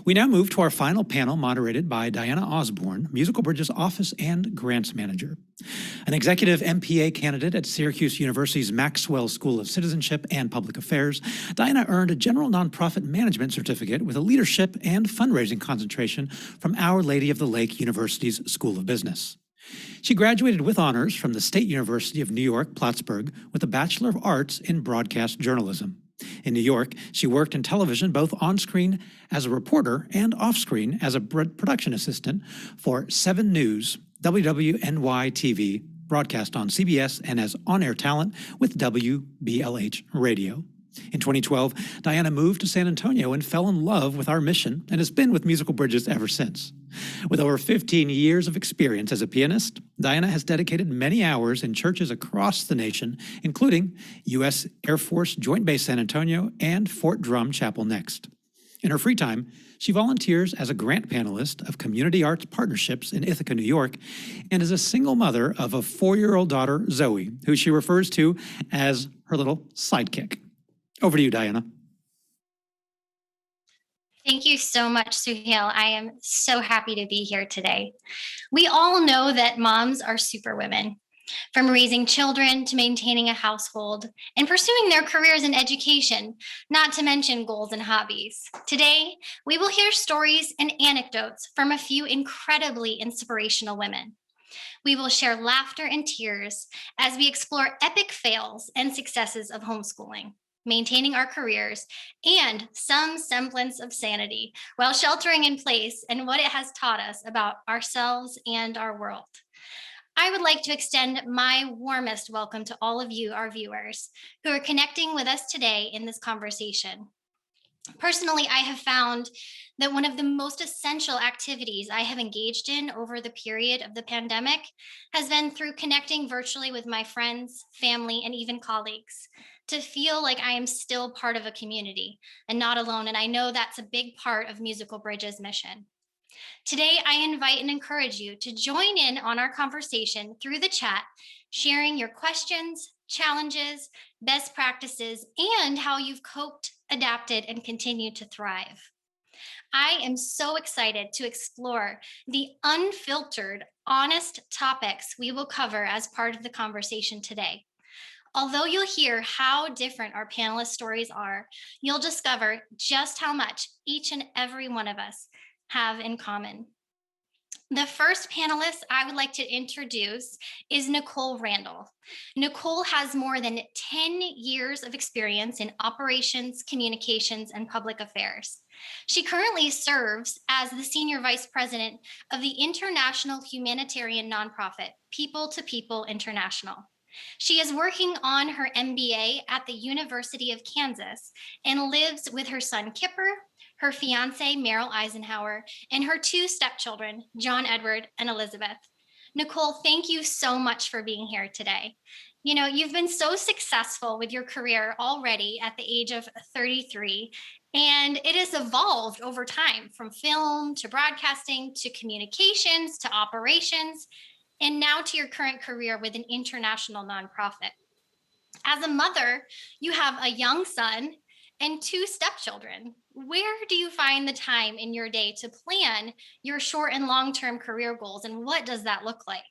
We now move to our final panel, moderated by Diana Osborne, Musical Bridges Office and Grants Manager. An executive MPA candidate at Syracuse University's Maxwell School of Citizenship and Public Affairs, Diana earned a General Nonprofit Management Certificate with a Leadership and Fundraising concentration from Our Lady of the Lake University's School of Business. She graduated with honors from the State University of New York, Plattsburgh, with a Bachelor of Arts in Broadcast Journalism. In New York, she worked in television both on-screen as a reporter and off-screen as a production assistant for 7 News, WWNY-TV, broadcast on CBS, and as on-air talent with WBLH Radio. In 2012, Diana moved to San Antonio and fell in love with our mission and has been with Musical Bridges ever since. With over 15 years of experience as a pianist, Diana has dedicated many hours in churches across the nation, including U.S. Air Force Joint Base San Antonio and Fort Drum Chapel Next. In her free time, she volunteers as a grant panelist of community arts partnerships in Ithaca, New York, and is a single mother of a 4-year-old daughter, Zoe, who she refers to as her little sidekick. Over to you, Diana. Thank you so much, Suhail. I am so happy to be here today. We all know that moms are superwomen, from raising children to maintaining a household and pursuing their careers in education, not to mention goals and hobbies. Today, we will hear stories and anecdotes from a few incredibly inspirational women. We will share laughter and tears as we explore epic fails and successes of homeschooling, maintaining our careers, and some semblance of sanity while sheltering in place and what it has taught us about ourselves and our world. I would like to extend my warmest welcome to all of you, our viewers, who are connecting with us today in this conversation. Personally, I have found that one of the most essential activities I have engaged in over the period of the pandemic has been through connecting virtually with my friends, family, and even colleagues, to feel like I am still part of a community and not alone. And I know that's a big part of Musical Bridges' mission. Today, I invite and encourage you to join in on our conversation through the chat, sharing your questions, challenges, best practices, and how you've coped, adapted, and continued to thrive. I am so excited to explore the unfiltered, honest topics we will cover as part of the conversation today. Although you'll hear how different our panelist stories are, you'll discover just how much each and every one of us have in common. The first panelist I would like to introduce is Nicole Randall. Nicole has more than 10 years of experience in operations, communications, and public affairs. She currently serves as the Senior Vice President of the international humanitarian nonprofit, People to People International. She is working on her MBA at the University of Kansas and lives with her son, Kipper, her fiance, Meryl Eisenhower, and her 2 stepchildren, John Edward and Elizabeth. Nicole, thank you so much for being here today. You know, you've been so successful with your career already at the age of 33, and it has evolved over time from film to broadcasting to communications to operations, and now to your current career with an international nonprofit. As a mother, you have a young son and 2 stepchildren. Where do you find the time in your day to plan your short and long-term career goals, and what does that look like?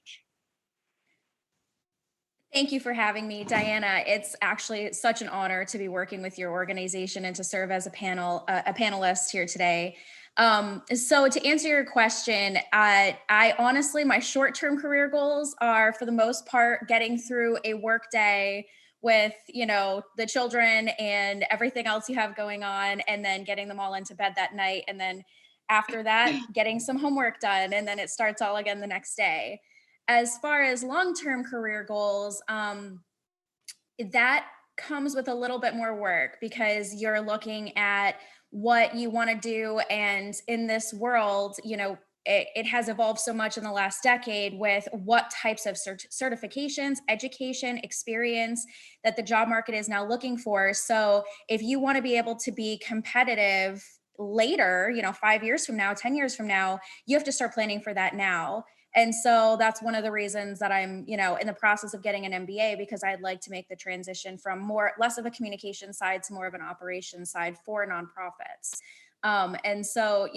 Thank you for having me, Diana. It's actually such an honor to be working with your organization and to serve as a panelist here today. So to answer your question, I honestly, my short-term career goals are, for the most part, getting through a work day with, you know, the children and everything else you have going on, and then getting them all into bed that night. And then after that, getting some homework done, and then it starts all again the next day. As far as long-term career goals, that comes with a little bit more work, because you're looking at what you want to do. And in this world, you know, it has evolved so much in the last decade with what types of certifications, education, experience that the job market is now looking for. So if you want to be able to be competitive later, you know, 5 years from now, 10 years from now, you have to start planning for that now. And so that's one of the reasons that I'm, you know, in the process of getting an MBA, because I'd like to make the transition from less of a communication side to more of an operations side for nonprofits. And so,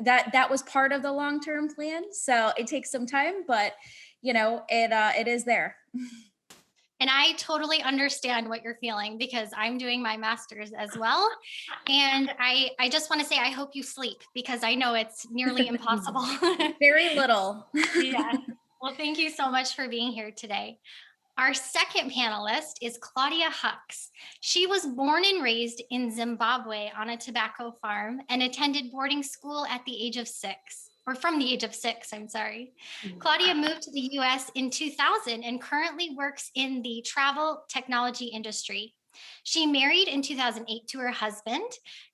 that was part of the long-term plan. So it takes some time, but it is there. And I totally understand what you're feeling because I'm doing my master's as well. And I just want to say, I hope you sleep because I know it's nearly impossible. Very little. Yeah. Well, thank you so much for being here today. Our second panelist is Claudia Hucks. She was born and raised in Zimbabwe on a tobacco farm and attended boarding school at the age of 6, or from the age of 6, I'm sorry. Claudia moved to the US in 2000 and currently works in the travel technology industry. She married in 2008 to her husband,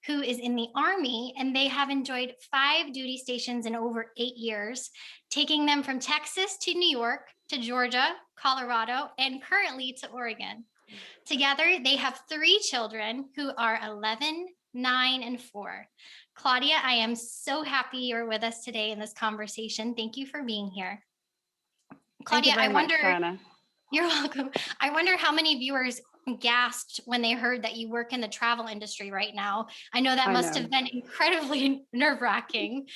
who is in the Army, and they have enjoyed 5 duty stations in over 8 years, taking them from Texas to New York to Georgia, Colorado, and currently to Oregon. Together, they have 3 children who are 11, 9, and 4. Claudia, I am so happy you're with us today in this conversation. Thank you for being here. Claudia, I wonder, Diana. You're welcome. I wonder how many viewers gasped when they heard that you work in the travel industry right now. I know that must have been incredibly nerve-wracking.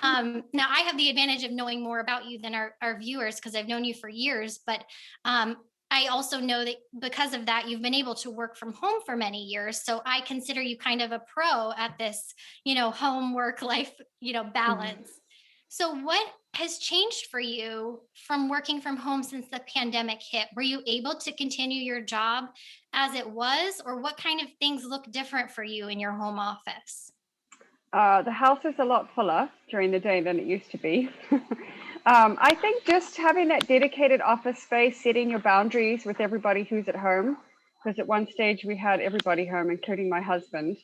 Now, I have the advantage of knowing more about you than our viewers because I've known you for years, but I also know that because of that, you've been able to work from home for many years. So I consider you kind of a pro at this, home work life, balance. So what has changed for you from working from home since the pandemic hit? Were you able to continue your job as it was, or what kind of things look different for you in your home office? The house is a lot fuller during the day than it used to be. I think just having that dedicated office space, setting your boundaries with everybody who's at home, because at one stage we had everybody home, including my husband.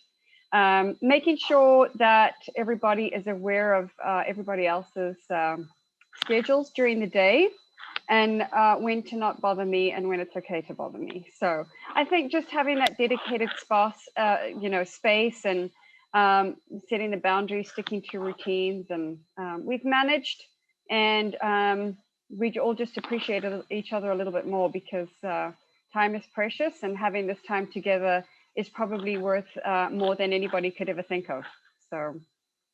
Making sure that everybody is aware of everybody else's schedules during the day and when to not bother me and when it's okay to bother me. So I think just having that dedicated space and setting the boundaries, sticking to routines, and we've managed, and we all just appreciate each other a little bit more because time is precious, and having this time together is probably worth more than anybody could ever think of. So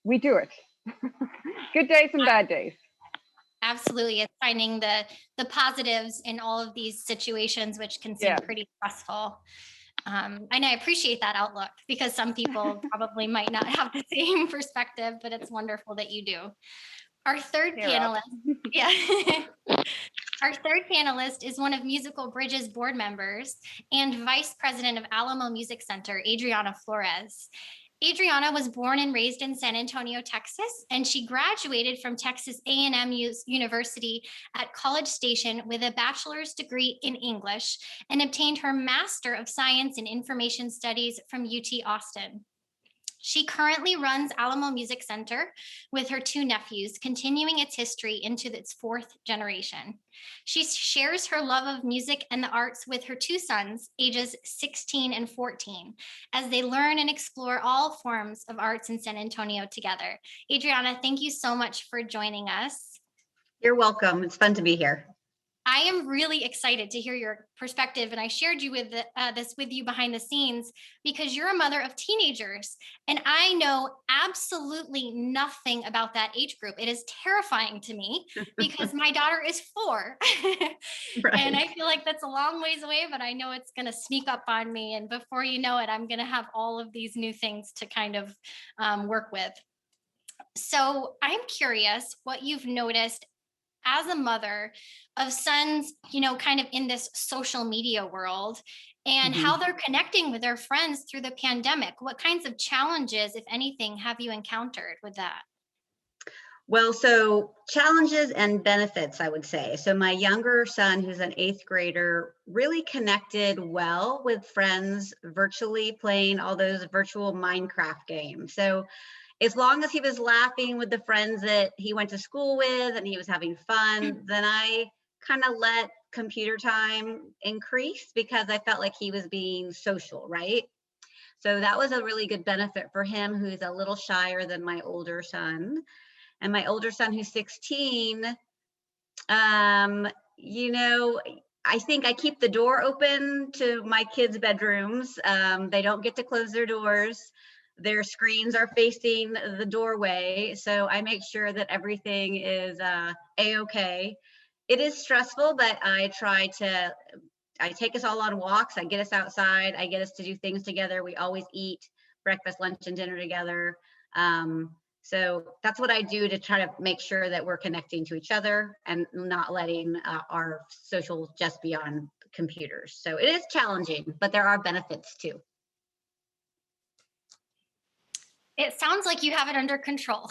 we do it. Good days and bad days. Absolutely. It's finding the positives in all of these situations, which can seem pretty stressful. And I appreciate that outlook because some people probably might not have the same perspective, but it's wonderful that you do. Our third panelist, Our third panelist is one of Musical Bridge's board members and vice president of Alamo Music Center, Adriana Flores. Adriana was born and raised in San Antonio, Texas, and she graduated from Texas A&M University at College Station with a bachelor's degree in English and obtained her Master of Science in Information Studies from UT Austin. She currently runs Alamo Music Center with her 2 nephews, continuing its history into its 4th generation. She shares her love of music and the arts with her 2 sons, ages 16 and 14, as they learn and explore all forms of arts in San Antonio together. Adriana, thank you so much for joining us. You're welcome. It's fun to be here. I am really excited to hear your perspective, and I shared this with you behind the scenes because you're a mother of teenagers, and I know absolutely nothing about that age group. It is terrifying to me because my daughter is 4, Right. And I feel like that's a long ways away, but I know it's going to sneak up on me, and before you know it, I'm going to have all of these new things to kind of work with. So I'm curious what you've noticed as a mother of sons, kind of in this social media world and how they're connecting with their friends through the pandemic. What kinds of challenges, if anything, have you encountered with that? Well, so challenges and benefits, I would say. So my younger son, who's an 8th grader, really connected well with friends virtually, playing all those virtual Minecraft games. So as long as he was laughing with the friends that he went to school with and he was having fun, then I kind of let computer time increase because I felt like he was being social, right? So that was a really good benefit for him, who's a little shyer than my older son. And my older son, who's 16, I think I keep the door open to my kids' bedrooms. They don't get to close their doors. their screens are facing the doorway. So I make sure that everything is a-okay. It is stressful, but I take us all on walks. I get us outside. I get us to do things together. We always eat breakfast, lunch, and dinner together. So that's what I do to try to make sure that we're connecting to each other and not letting our social just be on computers. So it is challenging, but there are benefits too. It sounds like you have it under control,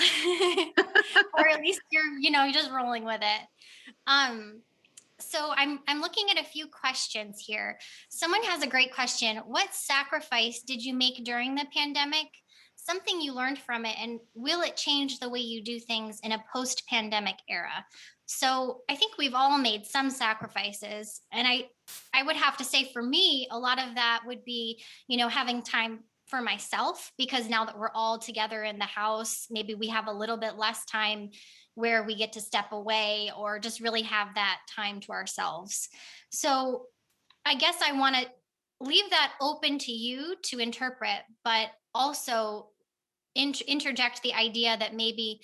or at least you're just rolling with it. So I'm looking at a few questions here. Someone has a great question. What sacrifice did you make during the pandemic? Something you learned from it, and will it change the way you do things in a post-pandemic era? So I think we've all made some sacrifices, and I would have to say for me, a lot of that would be, having time for myself, because now that we're all together in the house, maybe we have a little bit less time where we get to step away or just really have that time to ourselves. So I guess I want to leave that open to you to interpret, but also interject the idea that maybe,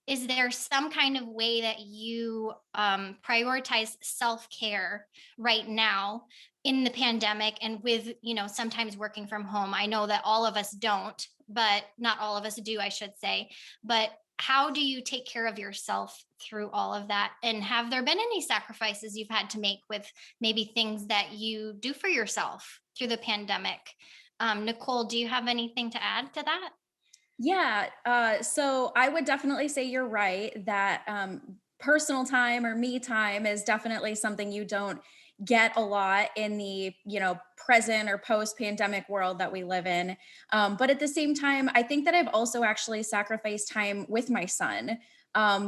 is there some kind of way that you prioritize self-care right now in the pandemic, and with sometimes working from home? I know that all of us don't, but not all of us do, I should say. But how do you take care of yourself through all of that? And have there been any sacrifices you've had to make with maybe things that you do for yourself through the pandemic? Nicole, do you have anything to add to that? Yeah, so I would definitely say you're right that personal time or me time is definitely something you don't get a lot in the present or post-pandemic world that we live in. But at the same time, I think that I've also actually sacrificed time with my son,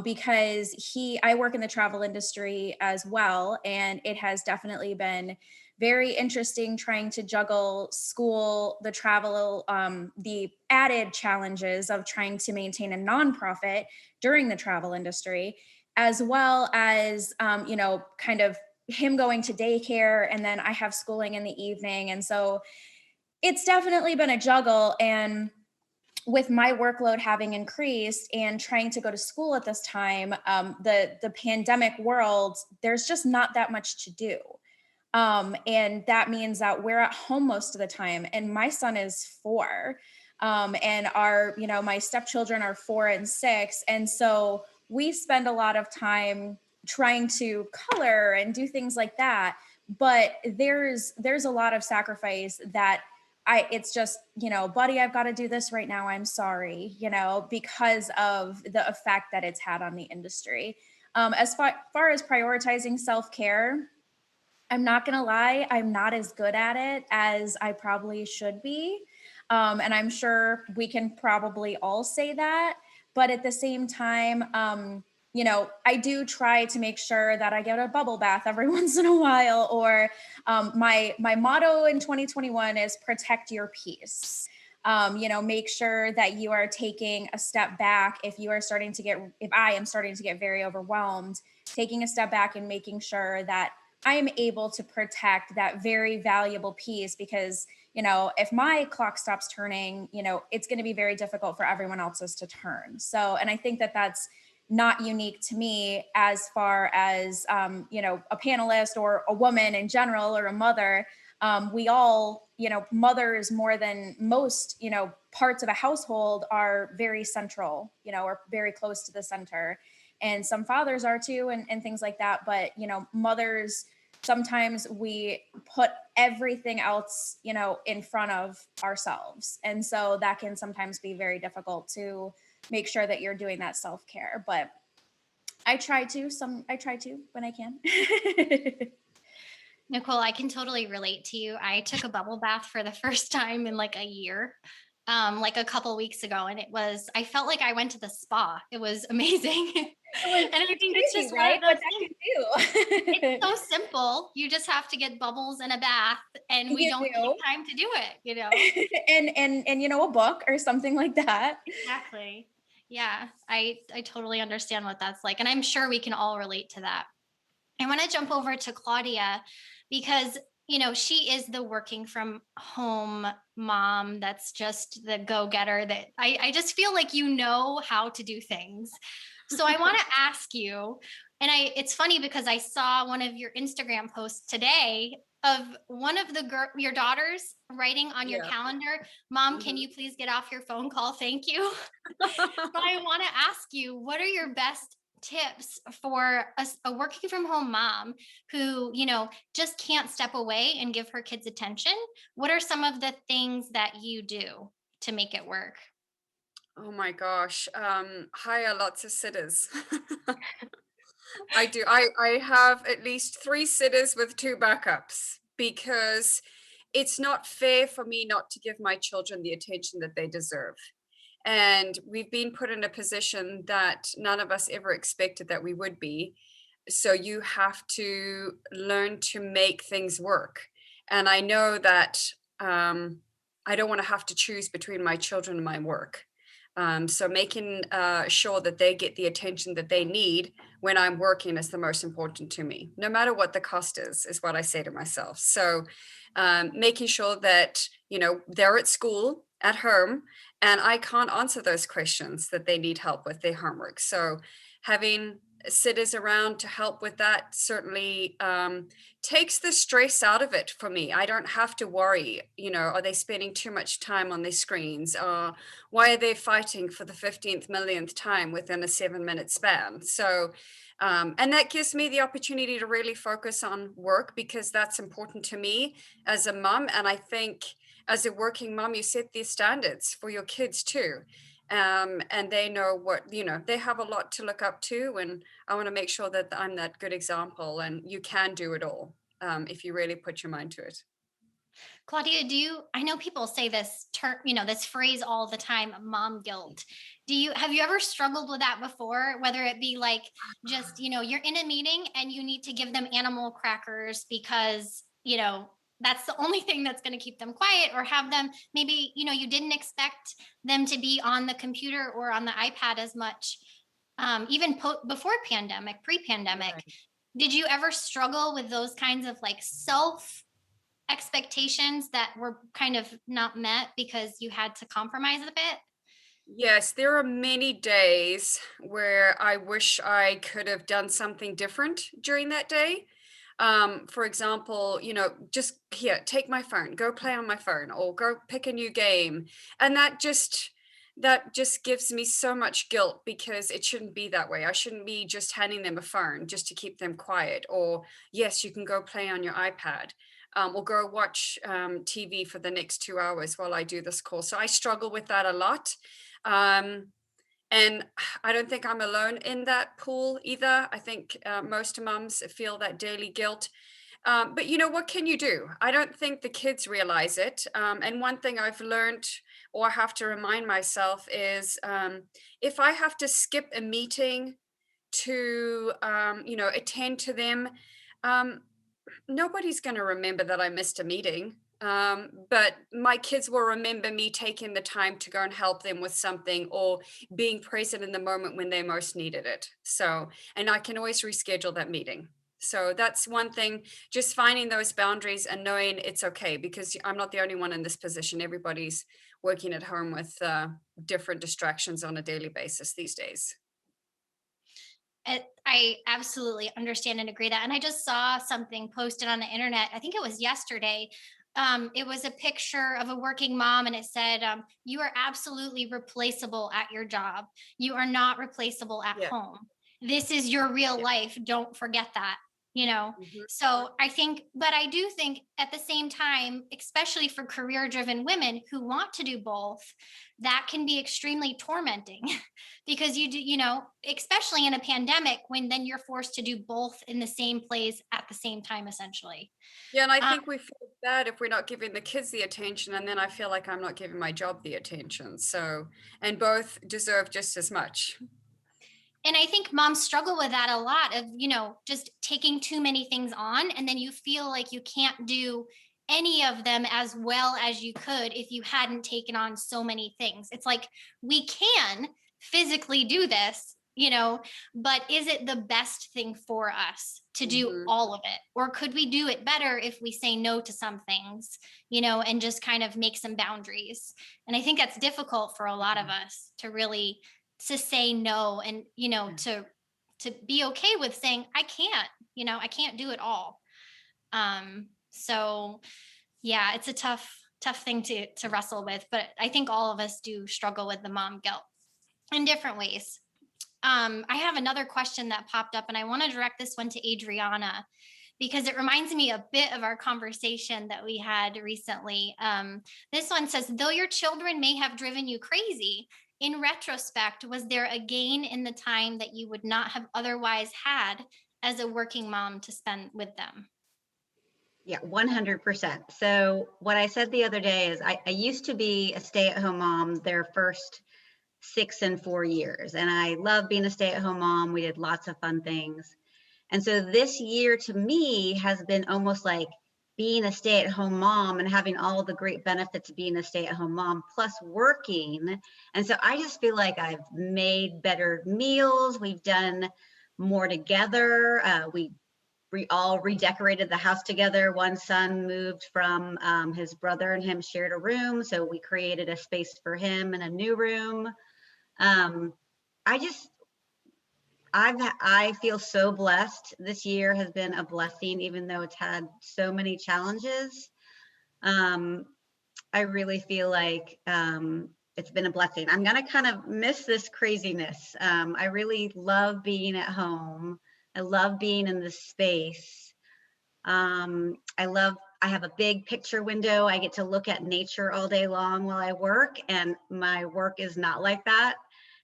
because I work in the travel industry as well, and it has definitely been very interesting trying to juggle school, the travel, the added challenges of trying to maintain a nonprofit during the travel industry, as well as, kind of him going to daycare, and then I have schooling in the evening. And so it's definitely been a juggle. And with my workload having increased and trying to go to school at this time, the pandemic world, there's just not that much to do. And that means that we're at home most of the time. And my son is 4. And my stepchildren are 4 and 6. And so we spend a lot of time trying to color and do things like that. But there's a lot of sacrifice that it's just, buddy, I've got to do this right now. I'm sorry, because of the effect that it's had on the industry. As far as prioritizing self-care, I'm not going to lie, I'm not as good at it as I probably should be. And I'm sure we can probably all say that. But at the same time, I do try to make sure that I get a bubble bath every once in a while. Or my motto in 2021 is protect your peace. Make sure that you are taking a step back if I am starting to get very overwhelmed, taking a step back and making sure that I am able to protect that very valuable piece, because, if my clock stops turning, it's going to be very difficult for everyone else's to turn. So, and I think that that's not unique to me as far as, a panelist or a woman in general, or a mother. We all, mothers more than most, parts of a household are very central, or very close to the center. And some fathers are too, and things like that. But, mothers, sometimes we put everything else, in front of ourselves. And so that can sometimes be very difficult to make sure that you're doing that self-care. But I try to when I can. Nicole, I can totally relate to you. I took a bubble bath for the first time in like a year, like a couple weeks ago, and I felt like I went to the spa. It was amazing. And I think it's just right? one of What those that things. can It's so simple. You just have to get bubbles and a bath, and we don't take time to do it, and a book or something like that. Exactly. Yeah, I totally understand what that's like, and I'm sure we can all relate to that. I want to jump over to Claudia, because she is the working from home mom that's just the go-getter that I just feel like how to do things. So I want to ask you, and it's funny because I saw one of your Instagram posts today of one of your daughters writing on your Yeah. calendar, "Mom, can you please get off your phone call? Thank you." So I want to ask you, what are your best tips for a working from home mom who, just can't step away and give her kids attention? What are some of the things that you do to make it work? Oh my gosh. Hire lots of sitters. I do. I have at least 3 sitters with 2 backups because it's not fair for me not to give my children the attention that they deserve. And we've been put in a position that none of us ever expected that we would be. So you have to learn to make things work. And I know that I don't want to have to choose between my children and my work. So making sure that they get the attention that they need when I'm working is the most important to me, no matter what the cost is what I say to myself. So making sure that, they're at school, at home, and I can't answer those questions that they need help with their homework. So having sitters around to help with that certainly takes the stress out of it for me. I don't have to worry, are they spending too much time on their screens? Why are they fighting for the 15th millionth time within a 7-minute span? So, and that gives me the opportunity to really focus on work because that's important to me as a mom. And I think as a working mom, you set these standards for your kids too. And they know they have a lot to look up to. And I want to make sure that I'm that good example and you can do it all if you really put your mind to it. Claudia, I know people say this term, this phrase all the time, mom guilt. Have you ever struggled with that before? Whether it be like just, you're in a meeting and you need to give them animal crackers because, that's the only thing that's going to keep them quiet, or have them maybe, you didn't expect them to be on the computer or on the iPad as much, even before pandemic, pre-pandemic. Right. Did you ever struggle with those kinds of like self expectations that were kind of not met because you had to compromise a bit? Yes, there are many days where I wish I could have done something different during that day. For example, just here, take my phone, go play on my phone, or go pick a new game. And that just gives me so much guilt because it shouldn't be that way. I shouldn't be just handing them a phone just to keep them quiet. Or yes, you can go play on your iPad. Or go watch TV for the next 2 hours while I do this course. So I struggle with that a lot. Um, and I don't think I'm alone in that pool either. I think most mums feel that daily guilt. But what can you do? I don't think the kids realize it. And one thing I've learned or have to remind myself is if I have to skip a meeting to, attend to them, um, nobody's going to remember that I missed a meeting. But my kids will remember me taking the time to go and help them with something or being present in the moment when they most needed it. So, and I can always reschedule that meeting. So that's one thing, just finding those boundaries and knowing it's okay because I'm not the only one in this position. Everybody's working at home with different distractions on a daily basis these days. I absolutely understand and agree that. And I just saw something posted on the internet. I think it was yesterday. It was a picture of a working mom, and it said, "You are absolutely replaceable at your job. You are not replaceable at Yeah. home. This is your real Yeah. life. Don't forget that." Mhm. So but I do think at the same time, especially for career driven women who want to do both, that can be extremely tormenting because you do, especially in a pandemic when then you're forced to do both in the same place at the same time, essentially. Yeah, and I Um, think we feel bad if we're not giving the kids the attention, and then I feel like I'm not giving my job the attention. So, and both deserve just as much. and I think moms struggle with that a lot of, just taking too many things on. And then you feel like you can't do any of them as well as you could if you hadn't taken on so many things. It's like we can physically do this, but is it the best thing for us to do all of it? Or could we do it better if we say no to some things, and just kind of make some boundaries? And I think that's difficult for a lot of us to say no, and, to be okay with saying, I can't do it all. So yeah, it's a tough thing to wrestle with, but I think all of us do struggle with the mom guilt in different ways. I have another question that popped up, and I want to direct this one to Adriana because it reminds me a bit of our conversation that we had recently. This one says, though your children may have driven you crazy, in retrospect, was there a gain in the time that you would not have otherwise had as a working mom to spend with them? Yeah, 100%. So what I said the other day is I used to be a stay-at-home mom their first 6 and 4 years. And I love being a stay-at-home mom. We did lots of fun things. And so this year to me has been almost like being a stay-at-home mom and having all the great benefits of being a stay-at-home mom plus working. And so I just feel like I've made better meals. We've done more together. We all redecorated the house together. One son moved from his brother and him shared a room. So we created a space for him in a new room. I feel so blessed. This year has been a blessing, even though it's had so many challenges. I really feel like it's been a blessing. I'm gonna kind of miss this craziness. I really love being at home. I love being in this space. I have a big picture window. I get to look at nature all day long while I work, and my work is not like that.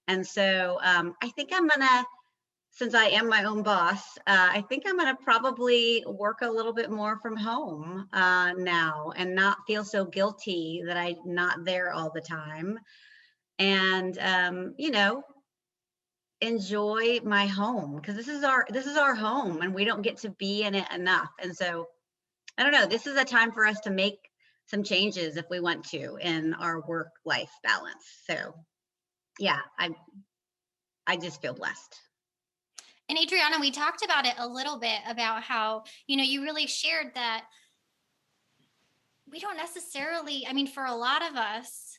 And so I think I'm gonna, since I am my own boss, I think I'm gonna probably work a little bit more from home now and not feel so guilty that I'm not there all the time. And enjoy my home, because this is our home and we don't get to be in it enough. And so I don't know, this is a time for us to make some changes if we want to in our work-life balance. So yeah, I just feel blessed. And Adriana, we talked about it a little bit about how, you really shared that we don't necessarily, for a lot of us,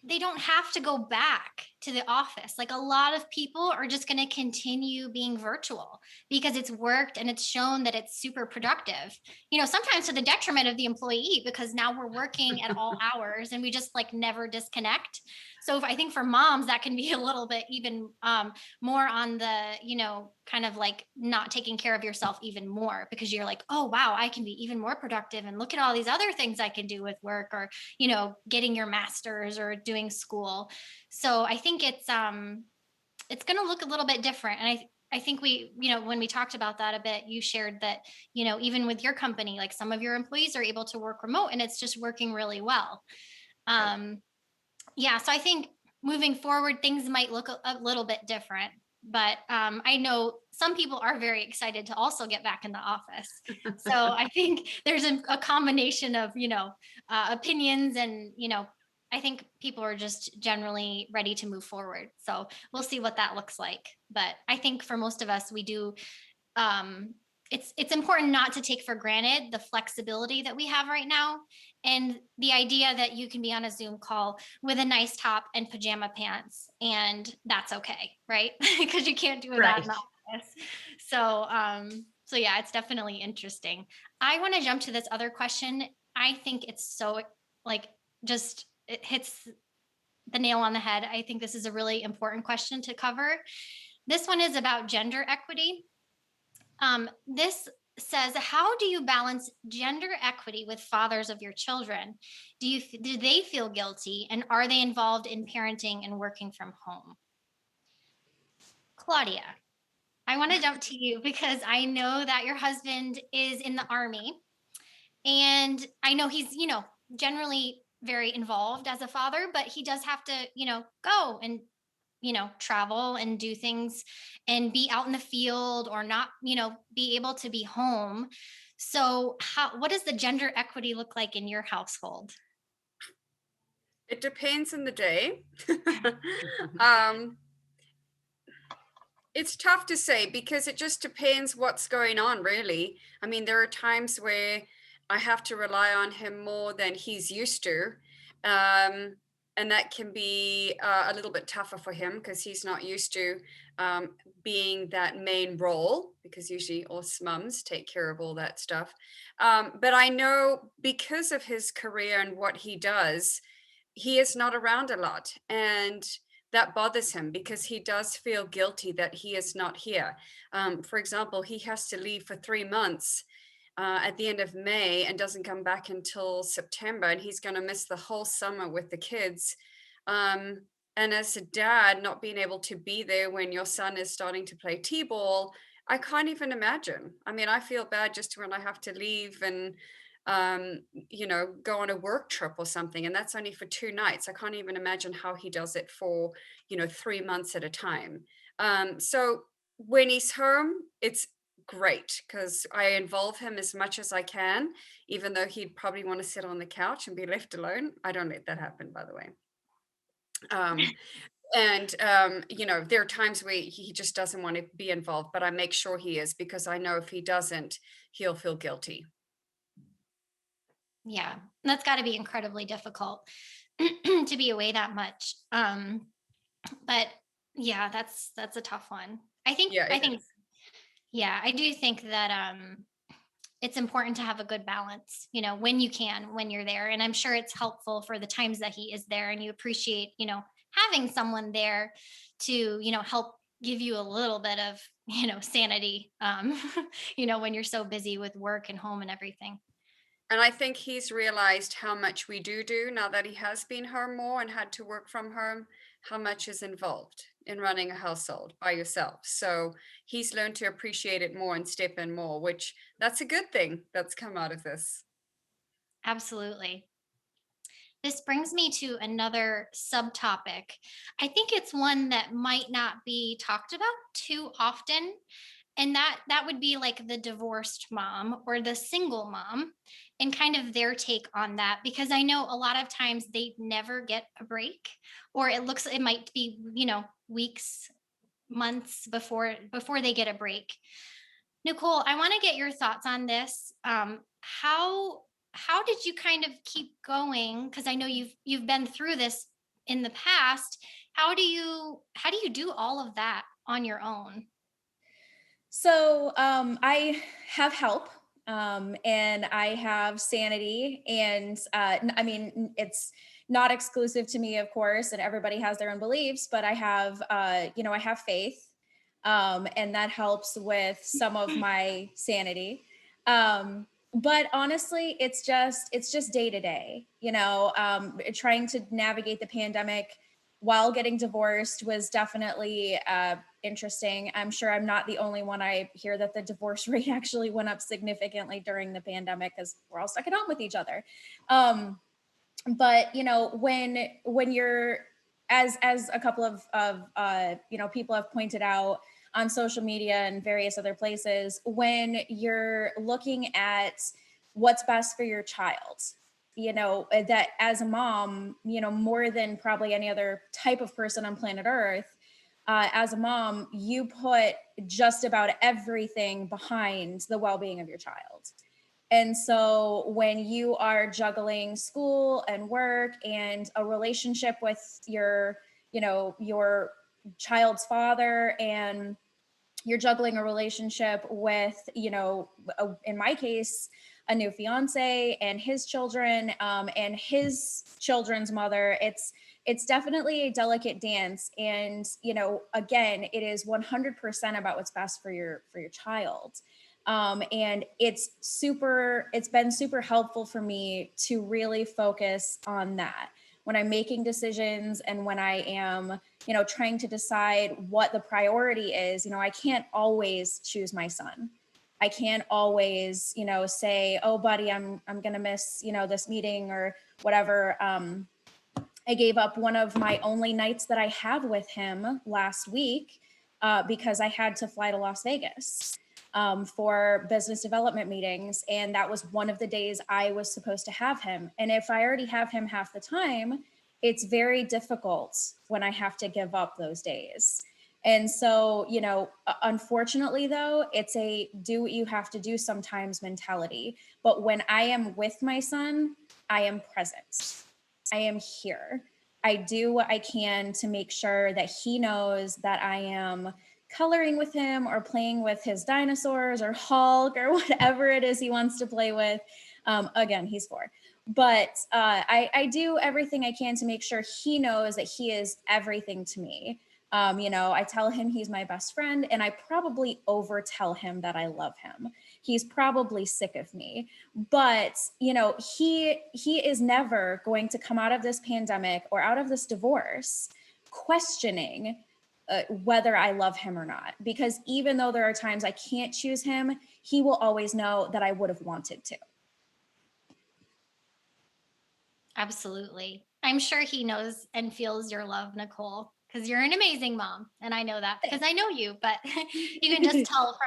they don't have to go back to the office. Like, a lot of people are just going to continue being virtual because it's worked and it's shown that it's super productive, sometimes to the detriment of the employee, because now we're working at all hours and we just never disconnect. So I think for moms, that can be a little bit even more on the, kind of not taking care of yourself even more, because you're like, oh, wow, I can be even more productive. And look at all these other things I can do with work, or, getting your master's or doing school. So I think it's going to look a little bit different. And I think we, when we talked about that a bit, you shared that, even with your company, some of your employees are able to work remote and it's just working really well. Yeah, so I think moving forward, things might look a little bit different, but I know some people are very excited to also get back in the office. So I think there's a combination of, opinions, and, I think people are just generally ready to move forward. So we'll see what that looks like. But I think for most of us, we do, it's important not to take for granted the flexibility that we have right now, and the idea that you can be on a Zoom call with a nice top and pajama pants, and that's okay, right? Because you can't do that in the office. So yeah, it's definitely interesting. I want to jump to this other question. I think it's so it hits the nail on the head. I think this is a really important question to cover. This one is about gender equity. This says, how do you balance gender equity with fathers of your children? Do they feel guilty, and are they involved in parenting and working from home? Claudia, I want to jump to you because I know that your husband is in the Army, and I know he's, generally very involved as a father, but he does have to, go and travel and do things and be out in the field, or not, be able to be home. So what does the gender equity look like in your household? It depends on the day. It's tough to say because it just depends what's going on, really. I mean, there are times where I have to rely on him more than he's used to. And that can be a little bit tougher for him because he's not used to being that main role, because usually us mums take care of all that stuff. But I know because of his career and what he does, he is not around a lot. And that bothers him because he does feel guilty that he is not here. For example, he has to leave for 3 months at the end of May and doesn't come back until September, and he's going to miss the whole summer with the kids. And as a dad, not being able to be there when your son is starting to play t-ball, I can't even imagine. I mean, I feel bad just when I have to leave and go on a work trip or something, and that's only for 2 nights. I can't even imagine how he does it for 3 months at a time. So when he's home, it's great because I involve him as much as I can, even though he'd probably want to sit on the couch and be left alone. I don't let that happen, by the way. There are times where he just doesn't want to be involved, but I make sure he is, because I know if he doesn't, he'll feel guilty. Yeah, that's got to be incredibly difficult to be away that much. But yeah, that's a tough one. I think I do think that it's important to have a good balance, when you can, when you're there. And I'm sure it's helpful for the times that he is there and you appreciate, having someone there to, help give you a little bit of, sanity, when you're so busy with work and home and everything. And I think he's realized how much we do now that he has been home more and had to work from home, how much is involved in running a household by yourself. So he's learned to appreciate it more and step in more, which that's a good thing that's come out of this. Absolutely. This brings me to another subtopic. I think it's one that might not be talked about too often, and that would be like the divorced mom or the single mom, and kind of their take on that, because I know a lot of times they never get a break, or it might be, weeks, months before they get a break. Nicole, I want to get your thoughts on this. How did you kind of keep going? Because I know you've been through this in the past. How do you do all of that on your own? So I have help, and I have sanity, and I mean, it's not exclusive to me, of course, and everybody has their own beliefs, but I have, I have faith, and that helps with some of my sanity. But honestly, it's just day to day, trying to navigate the pandemic while getting divorced was definitely interesting. I'm sure I'm not the only one. I hear that the divorce rate actually went up significantly during the pandemic because we're all stuck at home with each other. But when you're, as a couple of people have pointed out on social media and various other places, when you're looking at what's best for your child, that as a mom, more than probably any other type of person on planet Earth, as a mom, you put just about everything behind the well-being of your child. And so when you are juggling school and work and a relationship with your child's father, and you're juggling a relationship with, in my case, a new fiance and his children, and his children's mother, it's definitely a delicate dance. And, again, it is 100% about what's best for your child. And it's been super helpful for me to really focus on that when I'm making decisions and when I am, trying to decide what the priority is. I can't always choose my son. I can't always, say, oh, buddy, I'm going to miss, this meeting or whatever. I gave up one of my only nights that I have with him last week because I had to fly to Las Vegas for business development meetings. And that was one of the days I was supposed to have him. And if I already have him half the time, it's very difficult when I have to give up those days. And so, unfortunately though, it's a do what you have to do sometimes mentality. But when I am with my son, I am present. I am here. I do what I can to make sure that he knows that I am coloring with him or playing with his dinosaurs or Hulk or whatever it is he wants to play with. Again, he's 4. But I do everything I can to make sure he knows that he is everything to me. I tell him he's my best friend, and I probably overtell him that I love him. He's probably sick of me, but he is never going to come out of this pandemic or out of this divorce questioning whether I love him or not. Because even though there are times I can't choose him, he will always know that I would have wanted to. Absolutely. I'm sure he knows and feels your love, Nicole, because you're an amazing mom. And I know that because I know you, but you can just tell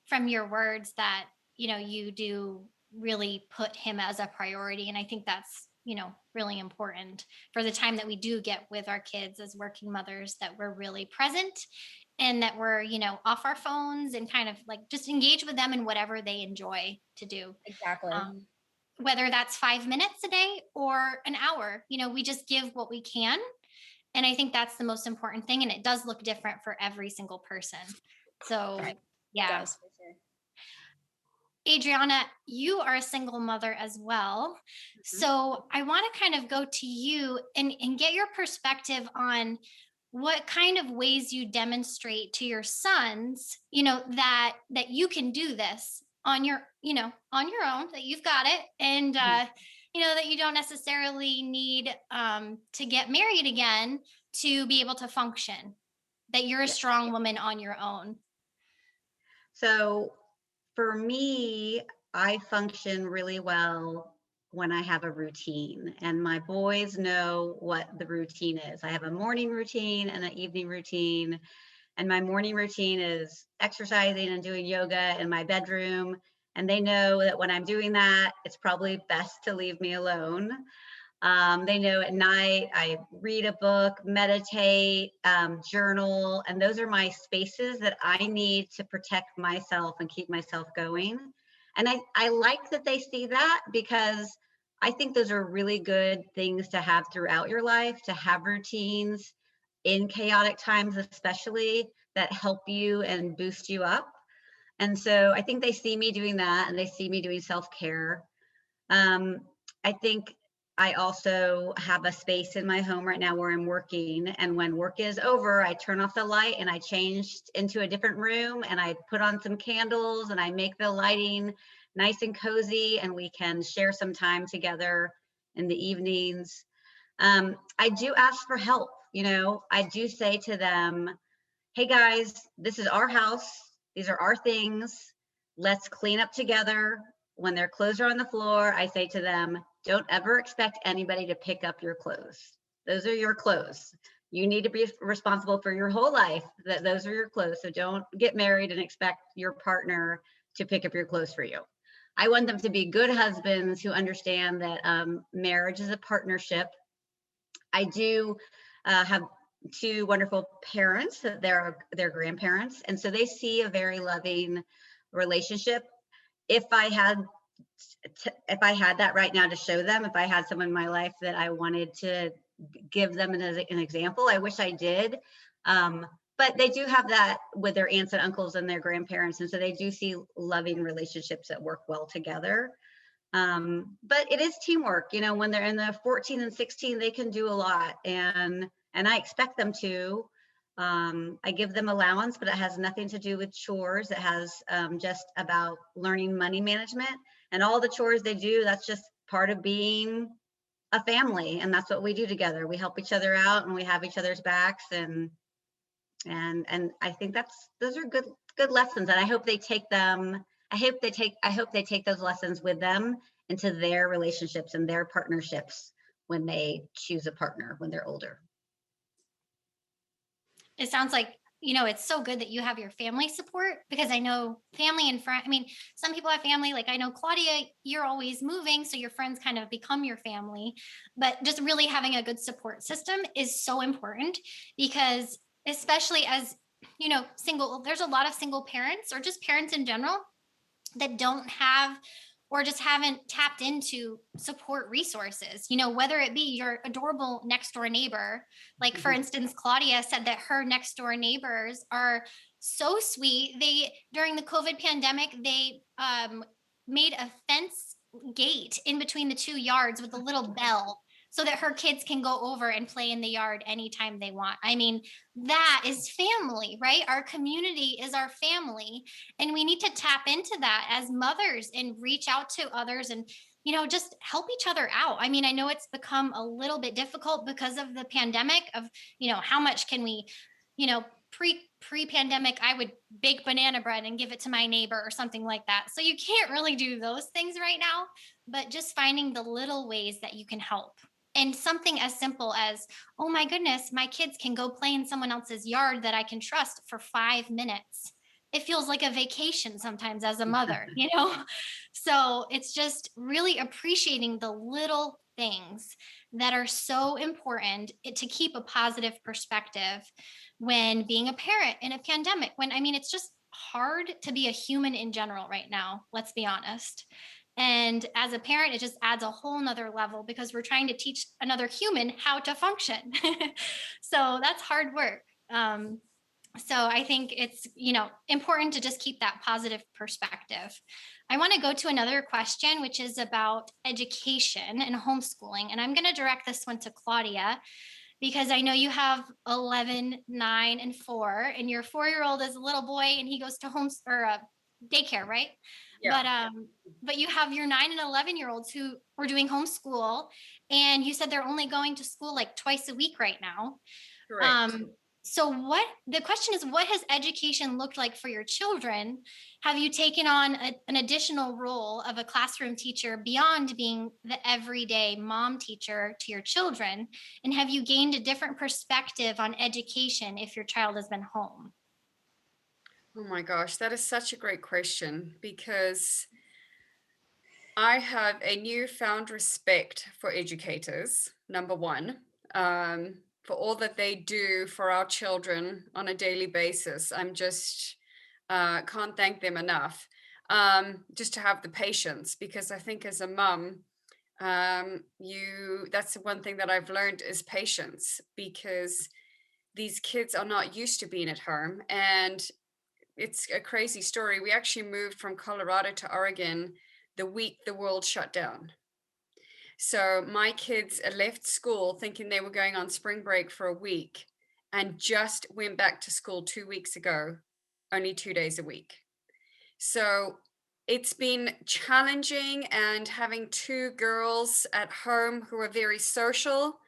from your words that, you do really put him as a priority. And I think that's, really important for the time that we do get with our kids as working mothers, that we're really present and that we're, off our phones and kind of like just engage with them in whatever they enjoy to do. Exactly. Whether that's 5 minutes a day or an hour, we just give what we can. And I think that's the most important thing. And it does look different for every single person. So, yeah. It does, for sure. Adriana, you are a single mother as well. Mm-hmm. So I want to kind of go to you and get your perspective on what kind of ways you demonstrate to your sons, that you can do this on your own, that you've got it. And, that you don't necessarily need to get married again to be able to function, that you're a strong woman on your own. So for me, I function really well when I have a routine, and my boys know what the routine is. I have a morning routine and an evening routine, and my morning routine is exercising and doing yoga in my bedroom. And they know that when I'm doing that, it's probably best to leave me alone. They know at night I read a book, meditate, journal, and those are my spaces that I need to protect myself and keep myself going. And I like that they see that, because I think those are really good things to have throughout your life, to have routines in chaotic times, especially, that help you and boost you up. And so I think they see me doing that, and they see me doing self-care. I think I also have a space in my home right now where I'm working. And when work is over, I turn off the light and I change into a different room, and I put on some candles and I make the lighting nice and cozy, and we can share some time together in the evenings. I do ask for help. I do say to them, hey guys, this is our house. These are our things. Let's clean up together. When their clothes are on the floor, I say to them, don't ever expect anybody to pick up your clothes. Those are your clothes. You need to be responsible for your whole life. That those are your clothes. So don't get married and expect your partner to pick up your clothes for you. I want them to be good husbands who understand that marriage is a partnership. I do have 2 wonderful parents, that they're grandparents, and so they see a very loving relationship. If I had that right now to show them, if I had someone in my life that I wanted to give them an example, I wish I did. But they do have that with their aunts and uncles and their grandparents, and so they do see loving relationships that work well together. But it is teamwork. When they're in the 14 and 16, they can do a lot, and I expect them to. I give them allowance, but it has nothing to do with chores. It has just about learning money management, and all the chores they do, that's just part of being a family. And that's what we do together. We help each other out, and we have each other's backs. And I think those are good lessons. And I hope they take them. I hope they take those lessons with them into their relationships and their partnerships when they choose a partner when they're older. It sounds like, it's so good that you have your family support, because I know family and friends, some people have family, like I know Claudia, you're always moving, so your friends kind of become your family, but just really having a good support system is so important, because especially as, single, there's a lot of single parents or just parents in general that don't have or just haven't tapped into support resources, whether it be your adorable next door neighbor. Like, for instance, Claudia said that her next door neighbors are so sweet. During the COVID pandemic, they made a fence gate in between the 2 yards with a little bell so that her kids can go over and play in the yard anytime they want. I mean, that is family, right? Our community is our family. And we need to tap into that as mothers and reach out to others and, just help each other out. I mean, I know it's become a little bit difficult because of the pandemic of, how much can we, pre-pandemic, I would bake banana bread and give it to my neighbor or something like that. So you can't really do those things right now, but just finding the little ways that you can help. And something as simple as, oh my goodness, my kids can go play in someone else's yard that I can trust for 5 minutes. It feels like a vacation sometimes as a mother, So it's just really appreciating the little things that are so important to keep a positive perspective when being a parent in a pandemic. It's just hard to be a human in general right now, let's be honest. And as a parent, it just adds a whole nother level because we're trying to teach another human how to function. So that's hard work. So I think it's, important to just keep that positive perspective. I want to go to another question, which is about education and homeschooling. And I'm going to direct this one to Claudia, because I know you have 11, 9, and 4, and your 4-year-old is a little boy and he goes to daycare, right? Yeah. But you have your 9 and 11-year-olds who were doing homeschool, and you said they're only going to school like twice a week right now. Correct. So the question is, what has education looked like for your children? Have you taken on an additional role of a classroom teacher beyond being the everyday mom teacher to your children? And have you gained a different perspective on education if your child has been home? Oh my gosh, that is such a great question, because I have a newfound respect for educators, number one, for all that they do for our children on a daily basis. I'm just can't thank them enough. Just to have the patience, because I think as a mum, that's the one thing that I've learned is patience, because these kids are not used to being at home. And it's a crazy story. We actually moved from Colorado to Oregon the week the world shut down. So my kids left school thinking they were going on spring break for a week and just went back to school 2 weeks ago, only 2 days a week. So it's been challenging, and having 2 girls at home who are very social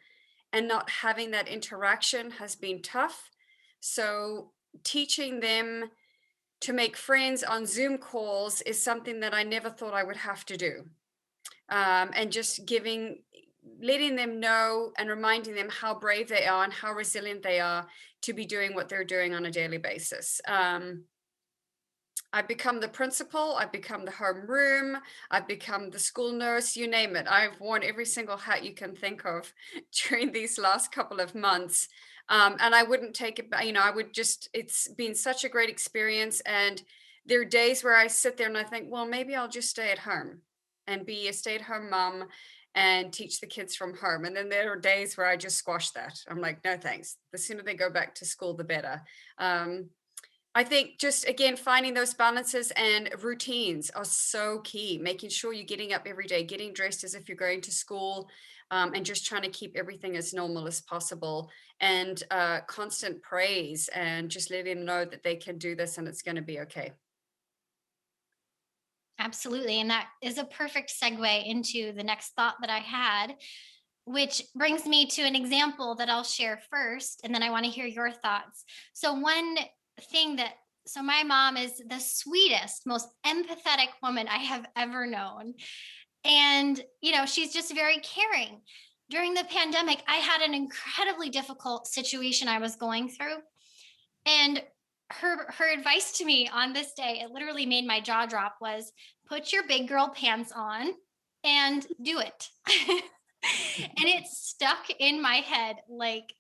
and not having that interaction has been tough. So teaching them to make friends on Zoom calls is something that I never thought I would have to do. And just letting them know and reminding them how brave they are and how resilient they are to be doing what they're doing on a daily basis. I've become the principal, I've become the homeroom, I've become the school nurse, you name it. I've worn every single hat you can think of during these last couple of months. And I wouldn't take it back, it's been such a great experience. And there are days where I sit there and I think, well, maybe I'll just stay at home and be a stay-at-home mom and teach the kids from home. And then there are days where I just squash that. I'm like, no, thanks. The sooner they go back to school, the better. I think just, again, finding those balances and routines are so key. Making sure you're getting up every day, getting dressed as if you're going to school, and just trying to keep everything as normal as possible, and constant praise, and just letting them know that they can do this and it's going to be okay. Absolutely. And that is a perfect segue into the next thought that I had, which brings me to an example that I'll share first, and then I want to hear your thoughts. So my mom is the sweetest, most empathetic woman I have ever known. And, she's just very caring. During the pandemic, I had an incredibly difficult situation I was going through. And her advice to me on this day, it literally made my jaw drop, was put your big girl pants on and do it. And it stuck in my head like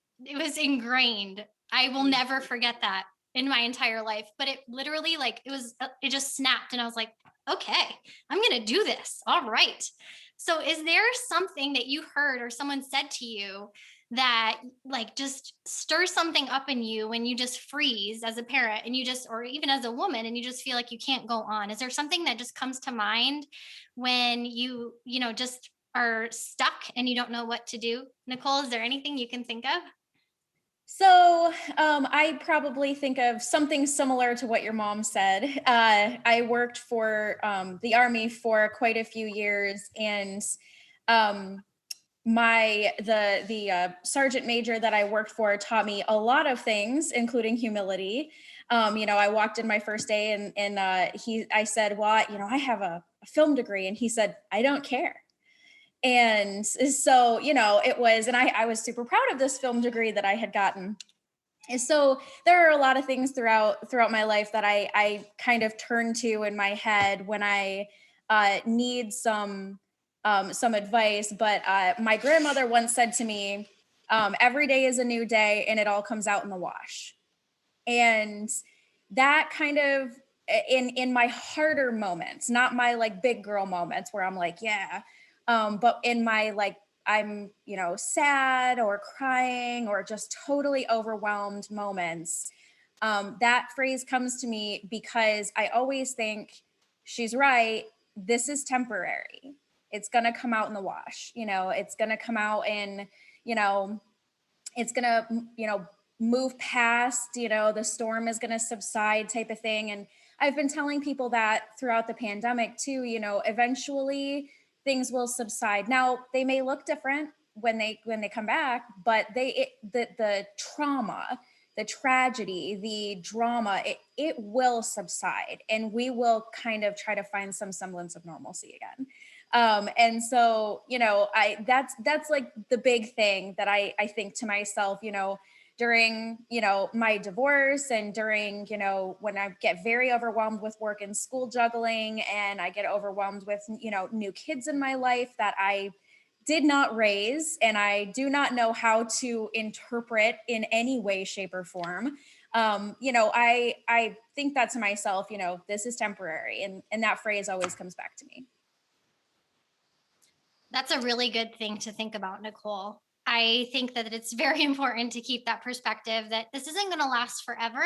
ingrained. I will never forget that in my entire life, but it literally it just snapped and I was like, okay, I'm going to do this. All right. So is there something that you heard or someone said to you that just stirs something up in you when you just freeze as a parent and or even as a woman, and you just feel like you can't go on? Is there something that just comes to mind when you just are stuck and you don't know what to do? Nicole, is there anything you can think of? So I probably think of something similar to what your mom said. I worked for the Army for quite a few years, and the sergeant major that I worked for taught me a lot of things, including humility. I walked in my first day, and I said, "Well, I have a film degree," and he said, "I don't care." And so, it was, and I was super proud of this film degree that I had gotten. And so there are a lot of things throughout my life that I kind of turn to in my head when I need some advice. But my grandmother once said to me, every day is a new day and it all comes out in the wash. And that kind of, in my harder moments, not my big girl moments where I'm like, yeah, but in my I'm, sad or crying or just totally overwhelmed moments, that phrase comes to me because I always think she's right. This is temporary. It's going to come out in the wash. It's going to come out in, it's going to, move past, the storm is going to subside type of thing. And I've been telling people that throughout the pandemic too, eventually things will subside. Now they may look different when they come back, but the trauma, the tragedy, the drama, it will subside, and we will kind of try to find some semblance of normalcy again. And so, that's like the big thing that I think to myself, during, my divorce, and during, when I get very overwhelmed with work and school juggling, and I get overwhelmed with, new kids in my life that I did not raise, and I do not know how to interpret in any way, shape, or form. I think that to myself, this is temporary. And that phrase always comes back to me. That's a really good thing to think about, Nicole. I think that it's very important to keep that perspective that this isn't going to last forever,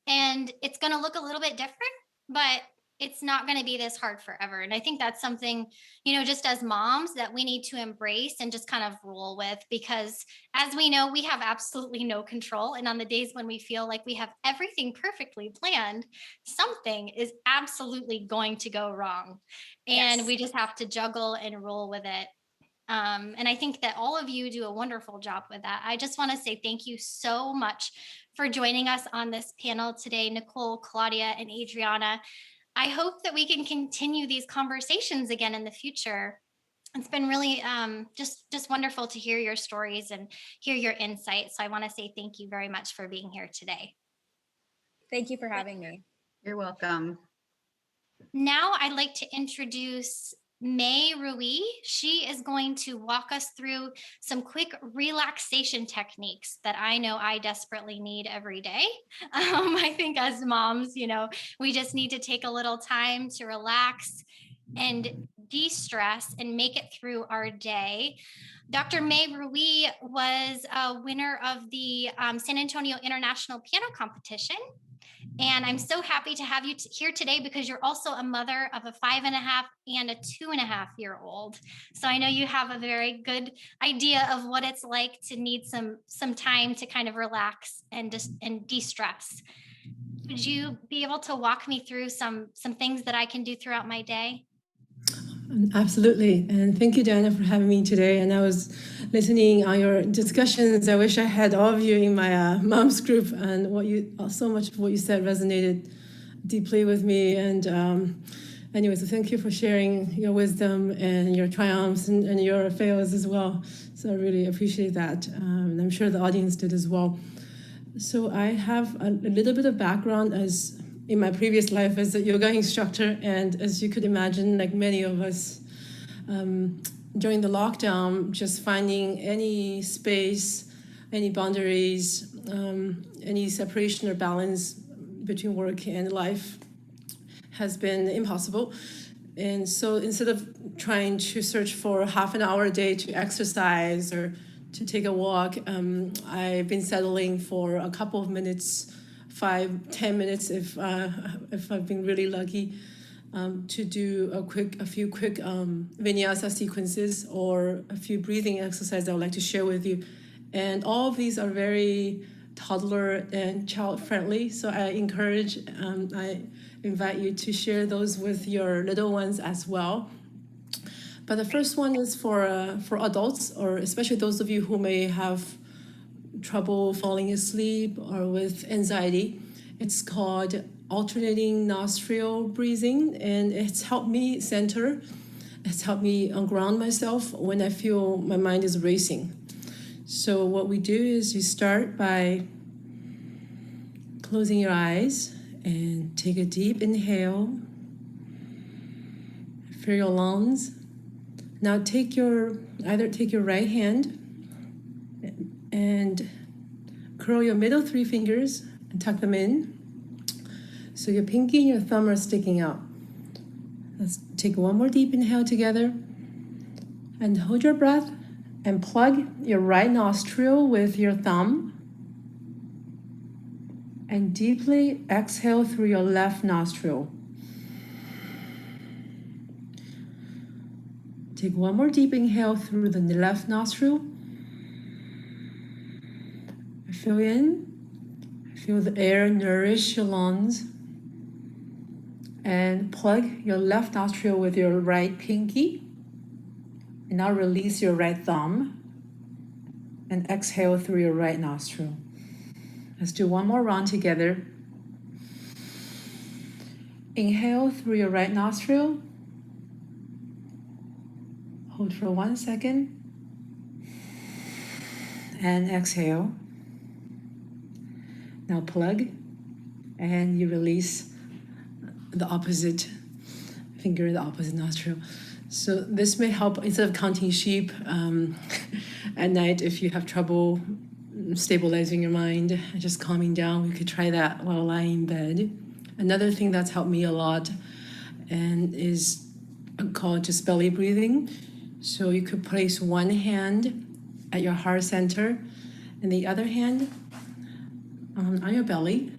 and it's going to look a little bit different, but it's not going to be this hard forever. And I think that's something, just as moms, that we need to embrace and just kind of roll with, because as we know, we have absolutely no control. And on the days when we feel like we have everything perfectly planned, something is absolutely going to go wrong. And Yes. we just have to juggle and roll with it. And I think that all of you do a wonderful job with that. I just want to say thank you so much for joining us on this panel today, Nicole, Claudia, and Adriana. I hope that we can continue these conversations again in the future. It's been really just wonderful to hear your stories and hear your insights. So I want to say thank you very much for being here today. Thank you for having me. You're welcome. Now I'd like to introduce Mei Rui. She is going to walk us through some quick relaxation techniques that I know I desperately need every day. I think as moms, we just need to take a little time to relax and de-stress and make it through our day. Dr. Mei Rui was a winner of the San Antonio International Piano Competition. And I'm so happy to have you here today because you're also a mother of a 5.5 and a 2.5-year-old. So I know you have a very good idea of what it's like to need some time to kind of relax and de-stress. Would you be able to walk me through some things that I can do throughout my day? Absolutely. And thank you, Diana, for having me today. And I was listening on your discussions. I wish I had all of you in my mom's group, and so much of what you said resonated deeply with me. And anyway, so thank you for sharing your wisdom and your triumphs and your fails as well. So I really appreciate that. And I'm sure the audience did as well. So I have a little bit of background as in my previous life as a yoga instructor, and as you could imagine, like many of us, during the lockdown, just finding any space any boundaries, any separation or balance between work and life has been impossible. And so instead of trying to search for half an hour a day to exercise or to take a walk, I've been settling for a couple of minutes, 5-10 minutes if I've been really lucky, to do a few quick vinyasa sequences or a few breathing exercises I would like to share with you. And all of these are very toddler and child friendly. So I invite you to share those with your little ones as well. But the first one is for adults, or especially those of you who may have trouble falling asleep or with anxiety. It's called alternating nostril breathing, and it's helped me center. It's helped me ground myself when I feel my mind is racing. So what we do is you start by closing your eyes and take a deep inhale. Feel your lungs. Now take your right hand and curl your middle 3 fingers and tuck them in. So your pinky and your thumb are sticking out. Let's take one more deep inhale together and hold your breath and plug your right nostril with your thumb and deeply exhale through your left nostril. Take one more deep inhale through the left nostril. Fill in, feel the air nourish your lungs, and plug your left nostril with your right pinky. And now release your right thumb and exhale through your right nostril. Let's do one more round together. Inhale through your right nostril. Hold for 1 second. And exhale. Now plug and you release the opposite finger, the opposite nostril. So this may help instead of counting sheep at night if you have trouble stabilizing your mind, just calming down. We could try that while lying in bed. Another thing that's helped me a lot and is called just belly breathing. So you could place one hand at your heart center and the other hand on your belly,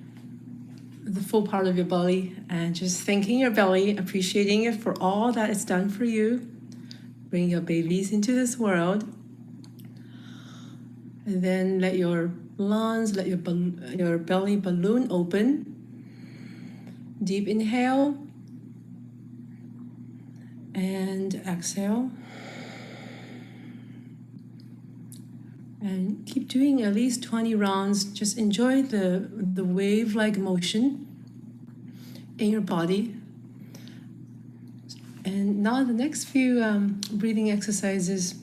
the full part of your belly, and just thanking your belly, appreciating it for all that it's done for you. Bring your babies into this world. And then let your lungs, let your belly balloon open. Deep inhale and exhale. And keep doing at least 20 rounds. Just enjoy the wave-like motion in your body. And now the next few breathing exercises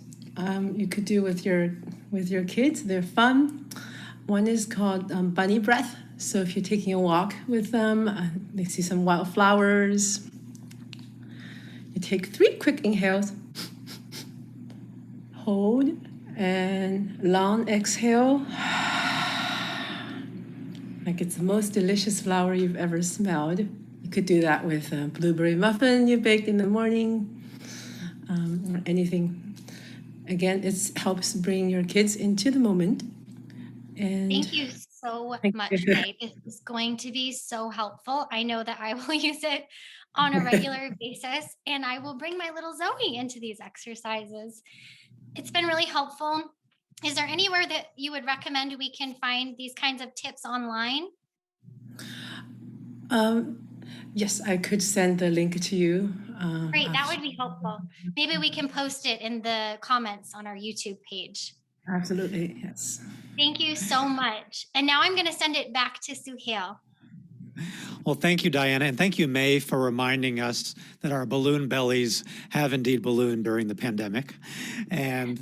you could do with your kids. They're fun. One is called bunny breath. So if you're taking a walk with them, they see some wildflowers. You take 3 quick inhales. Hold. And long exhale, like it's the most delicious flower you've ever smelled. You could do that with a blueberry muffin you baked in the morning, or anything. Again, it helps bring your kids into the moment. And thank you so much, Mei. This is going to be so helpful. I know that I will use it on a regular basis, and I will bring my little Zoe into these exercises. It's been really helpful. Is there anywhere that you would recommend we can find these kinds of tips online? Yes, I could send the link to you. Great, that would be helpful. Maybe we can post it in the comments on our YouTube page. Absolutely, yes. Thank you so much. And now I'm going to send it back to Suhail. Well, thank you, Diana, and thank you, Mei, for reminding us that our balloon bellies have indeed ballooned during the pandemic. And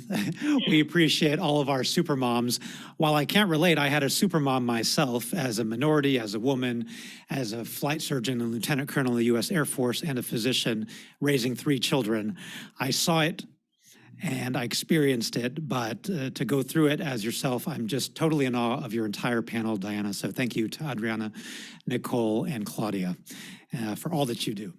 we appreciate all of our super moms. While I can't relate, I had a super mom myself as a minority, as a woman, as a flight surgeon and lieutenant colonel in the U.S. Air Force, and a physician raising 3 children. I saw it and I experienced it, but to go through it as yourself, I'm just totally in awe of your entire panel, Diana. So thank you to Adriana, Nicole, and Claudia for all that you do.